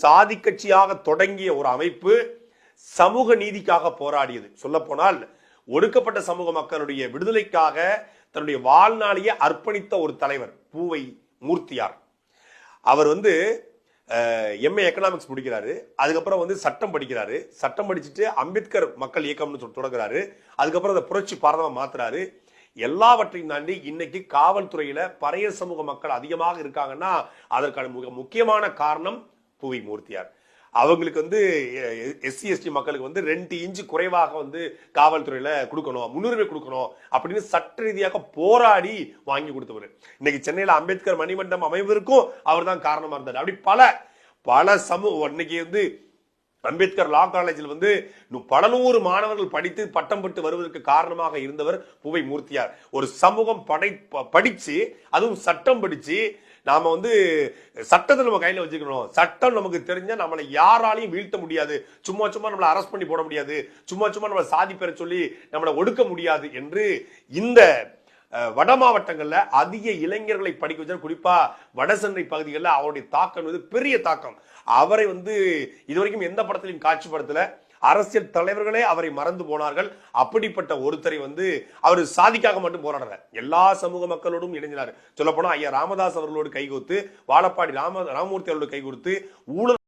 சாதி கட்சியாக தொடங்கிய ஒரு அமைப்பு சமூக நீதிக்காக போராடியது. சொல்ல போனால் ஒடுக்கப்பட்ட சமூக மக்களுடைய விடுதலைக்காக தன்னுடைய வாழ்நாளையே அர்ப்பணித்த ஒரு தலைவர் பூவை மூர்த்தியார். அவர் எம்ஏ எக்கனாமிக்ஸ் முடிக்கிறாரு. அதுக்கப்புறம் சட்டம் படிக்கிறாரு. சட்டம் படிச்சுட்டு அம்பேத்கர் மக்கள் இயக்கம்னு தொடங்குறாரு. அதுக்கப்புறம் அதை புரட்சி பாரதமா மாத்துறாரு. எல்லாவற்றையும் தாண்டி இன்னைக்கு காவல்துறையில பறைய சமூக மக்கள் அதிகமாக இருக்காங்கன்னா அதற்கான முக்கியமான காரணம் பூவை மூர்த்தியார். அவங்களுக்கு எஸ்சி எஸ்டி மக்களுக்கு 2 இன்ச்சு குறைவாக காவல்துறையில கொடுக்கணும், முன்னுரிமை கொடுக்கணும் அப்படின்னு சட்ட ரீதியாக போராடி வாங்கி கொடுத்தவர். இன்னைக்கு சென்னையில அம்பேத்கர் மணிமண்டம் அமைவதற்கும் அவர் தான் காரணமா இருந்தார். அப்படி பல சமூகம் இன்னைக்கு அம்பேத்கர் லா காலேஜில் பல 100 மாணவர்கள் படித்து பட்டம் பெற்று வருவதற்கு காரணமாக இருந்தவர் பூவை மூர்த்தியார். ஒரு சமூகம் படிச்சு அதுவும் சட்டம் படிச்சு நாம சட்டத்தை நம்ம கையில வச்சுக்கணும். சட்டம் நமக்கு தெரிஞ்சா நம்மளை யாராலையும் வீழ்த்த முடியாது, சும்மா நம்மளை அரெஸ்ட் பண்ணி போட முடியாது, சும்மா நம்மளை சாதி பெற சொல்லி நம்மளை ஒடுக்க முடியாது என்று இந்த வட மாவட்டங்கள்ல அதிக இளைஞர்களை படிக்க வச்சார். குறிப்பா வடசென்னை பகுதிகளில் அவருடைய தாக்கம் பெரிய தாக்கம். அவரை இதுவரைக்கும் எந்த படத்திலையும் காட்சிப்படுத்தல. அரசியல் தலைவர்களே அவரை மறந்து போனார்கள். அப்படிப்பட்ட ஒருத்தரை அவர் சாதிக்காக மட்டும் போராடல, எல்லா சமூக மக்களோடும் இணைஞ்சினார். சொல்ல போனா ஐயா ராமதாஸ் அவர்களோடு கைகோத்து, வாழப்பாடி ராமமூர்த்தி அவர்களோடு கைகோர்த்து ஊழல்